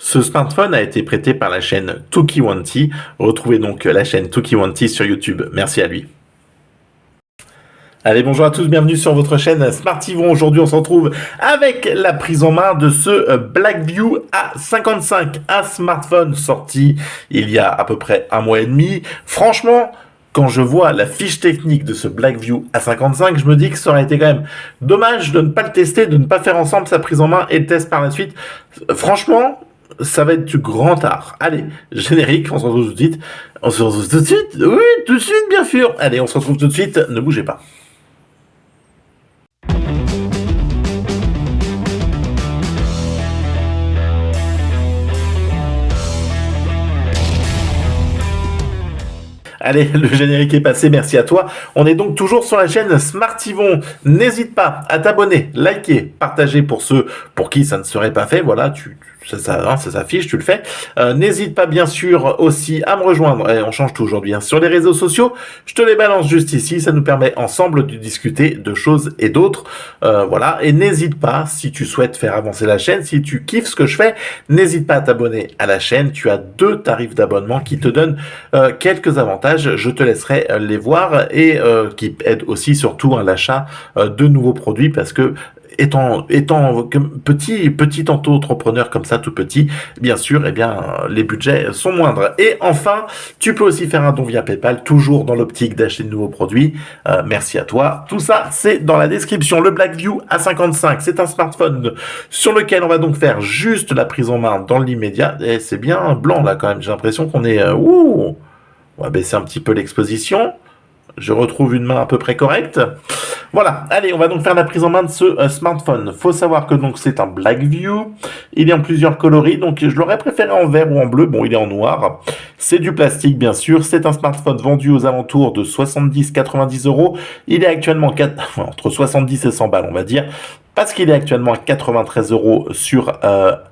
Ce smartphone a été prêté par la chaîne Tukiwanti. Retrouvez donc la chaîne Tukiwanti sur YouTube. Merci à lui. Allez, bonjour à tous, bienvenue sur votre chaîne Smartivon. Aujourd'hui, on se retrouve avec la prise en main de ce Blackview A55, un smartphone sorti il y a à peu près un mois et demi. Franchement, quand je vois la fiche technique de ce Blackview A55, je me dis que ça aurait été quand même dommage de ne pas le tester, de ne pas faire ensemble sa prise en main et le test par la suite. Franchement, ça va être du grand art. Allez, générique, on se retrouve tout de suite. On se retrouve tout de suite. Oui, tout de suite, bien sûr. Allez, on se retrouve tout de suite. Ne bougez pas. Allez, le générique est passé, merci à toi. On est donc toujours sur la chaîne Smartivon. N'hésite pas à t'abonner, liker, partager pour ceux pour qui ça ne serait pas fait. Voilà, ça s'affiche, tu le fais. N'hésite pas bien sûr aussi à me rejoindre, et on change tout aujourd'hui, sur les réseaux sociaux. Je te les balance juste ici, ça nous permet ensemble de discuter de choses et d'autres. Voilà, et n'hésite pas, si tu souhaites faire avancer la chaîne, si tu kiffes ce que je fais, n'hésite pas à t'abonner à la chaîne. Tu as 2 tarifs d'abonnement qui te donnent quelques avantages. Je te laisserai les voir et qui aident aussi surtout à l'achat de nouveaux produits parce que étant petit auto-entrepreneur comme ça, tout petit, bien sûr, les budgets sont moindres. Et enfin, tu peux aussi faire un don via PayPal, toujours dans l'optique d'acheter de nouveaux produits. Merci à toi. Tout ça, c'est dans la description. Le Blackview A55, c'est un smartphone sur lequel on va donc faire juste la prise en main dans l'immédiat. Et c'est bien blanc là quand même. J'ai l'impression qu'on est... On va baisser un petit peu l'exposition. Je retrouve une main à peu près correcte. Voilà, allez, on va donc faire la prise en main de ce smartphone. Faut savoir que donc c'est un Blackview. Il est en plusieurs coloris, donc je l'aurais préféré en vert ou en bleu. Bon, il est en noir. C'est du plastique, bien sûr. C'est un smartphone vendu aux alentours de 70-90 euros. Il est actuellement entre 70 et 100 balles, on va dire. Parce qu'il est actuellement à 93 euros sur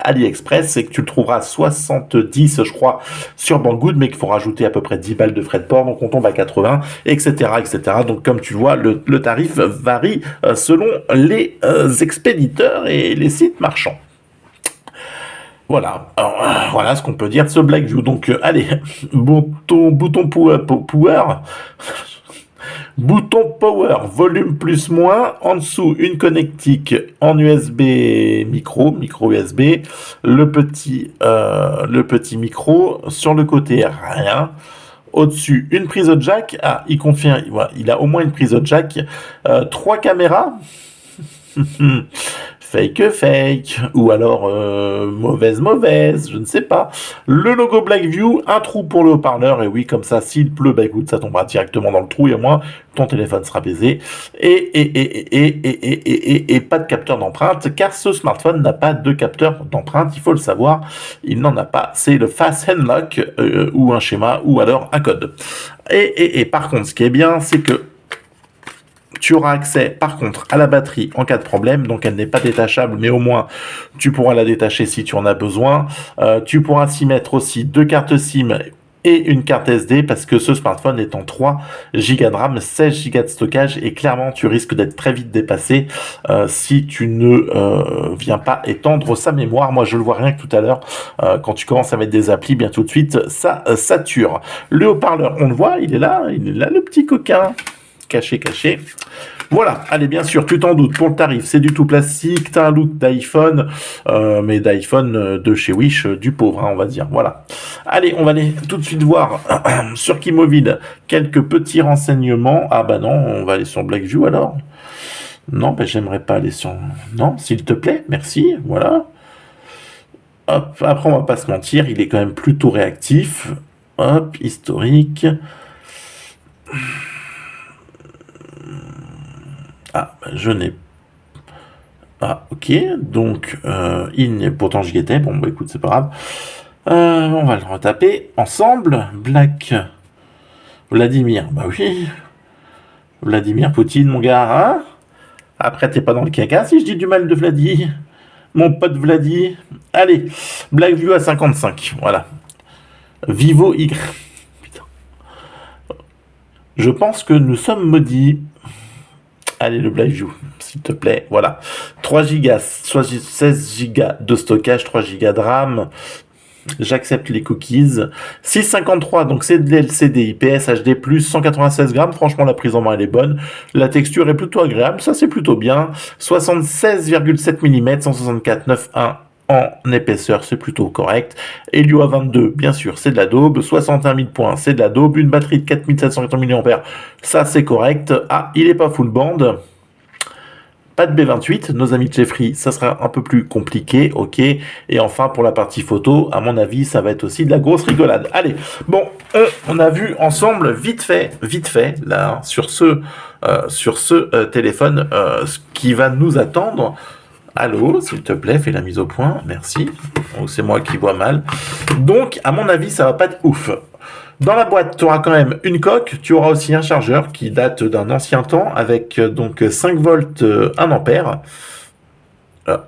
AliExpress et que tu le trouveras à 70, je crois, sur Banggood, mais qu'il faut rajouter à peu près 10 balles de frais de port, donc on tombe à 80, etc., etc. Donc comme tu le vois, le tarif varie selon les expéditeurs et les sites marchands. Voilà, alors, voilà ce qu'on peut dire de ce Blackview. Donc allez, bouton power. Bouton power, volume plus moins, en dessous une connectique en USB micro USB, le petit micro, sur le côté rien, au-dessus une prise au jack, il confirme, voilà, il a au moins une prise au jack, 3 caméras, fake, ou alors mauvaise, je ne sais pas. Le logo Blackview, un trou pour le haut-parleur, et oui, comme ça, s'il pleut, bah écoute, ça tombera directement dans le trou, et au moins, ton téléphone sera baisé. Et pas de capteur d'empreinte, car ce smartphone n'a pas de capteur d'empreinte, il faut le savoir, il n'en a pas. C'est le Fast Handlock, ou un schéma, ou alors un code. Et par contre, ce qui est bien, c'est que tu auras accès, par contre, à la batterie en cas de problème. Donc, elle n'est pas détachable, mais au moins, tu pourras la détacher si tu en as besoin. Tu pourras s'y mettre aussi 2 cartes SIM et une carte SD parce que ce smartphone est en 3 Go de RAM, 16 Go de stockage et clairement, tu risques d'être très vite dépassé si tu ne viens pas étendre sa mémoire. Moi, je le vois rien que tout à l'heure. Quand tu commences à mettre des applis, bien tout de suite, ça sature. Le haut-parleur, on le voit, il est là, le petit coquin. Caché. Voilà, allez, bien sûr, tu t'en doutes, pour le tarif, c'est du tout plastique, t'as un look d'iPhone, mais d'iPhone de chez Wish, du pauvre, on va dire, voilà. Allez, on va aller tout de suite voir sur Kimovid quelques petits renseignements. Ah bah non, on va aller sur Blackview alors. Non, bah j'aimerais pas aller sur... Non, s'il te plaît, merci, voilà. Hop, après on va pas se mentir, il est quand même plutôt réactif. Hop, historique... je n'ai... ok, donc, il n'est... Pourtant, j'y étais. Bon, bah, écoute, c'est pas grave. On va le retaper ensemble. Black... Vladimir, bah oui. Vladimir Poutine, mon gars, hein. Après, t'es pas dans le caca si je dis du mal de Vladi. Mon pote Vladi. Allez, Blackview A55, voilà. Vivo Y... Putain. Je pense que nous sommes maudits. Allez, le Blackview, s'il te plaît. Voilà. 3 Go, 16 Go de stockage, 3 Go de RAM. J'accepte les cookies. 6,53, donc c'est de l'LCD IPS HD+, 196 grammes. Franchement, la prise en main, elle est bonne. La texture est plutôt agréable. Ça, c'est plutôt bien. 76,7 mm, 164,9,1 en épaisseur, c'est plutôt correct. Helio A22, bien sûr, c'est de la daube. 61 000 points, c'est de la daube. Une batterie de 4780 mAh, ça, c'est correct. Ah, il est pas full band. Pas de B28, nos amis de chez Free, ça sera un peu plus compliqué, ok. Et enfin, pour la partie photo, à mon avis, ça va être aussi de la grosse rigolade. Allez, bon, on a vu ensemble, vite fait, là, sur ce téléphone, ce qui va nous attendre. Allô, s'il te plaît, fais la mise au point, merci. Oh, c'est moi qui vois mal. Donc, à mon avis, ça va pas être ouf. Dans la boîte, tu auras quand même une coque, tu auras aussi un chargeur qui date d'un ancien temps avec donc 5 volts 1 ampère.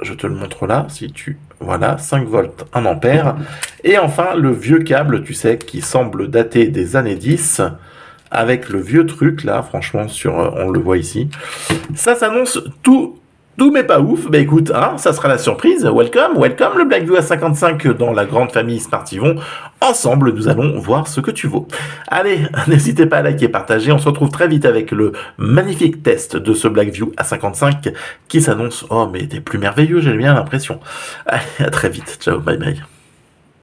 Je te le montre là, si tu... Voilà, 5 volts 1 ampère. Et enfin, le vieux câble, tu sais, qui semble dater des années 10, avec le vieux truc là, franchement, on le voit ici. Ça s'annonce tout mais pas ouf. Bah écoute, hein, ça sera la surprise. Welcome le Blackview A55 dans la grande famille Smartivon. Ensemble, nous allons voir ce que tu vaux. Allez, n'hésitez pas à liker, partager. On se retrouve très vite avec le magnifique test de ce Blackview A55 qui s'annonce, oh mais des plus merveilleux, j'ai bien l'impression. Allez, à très vite. Ciao, bye bye.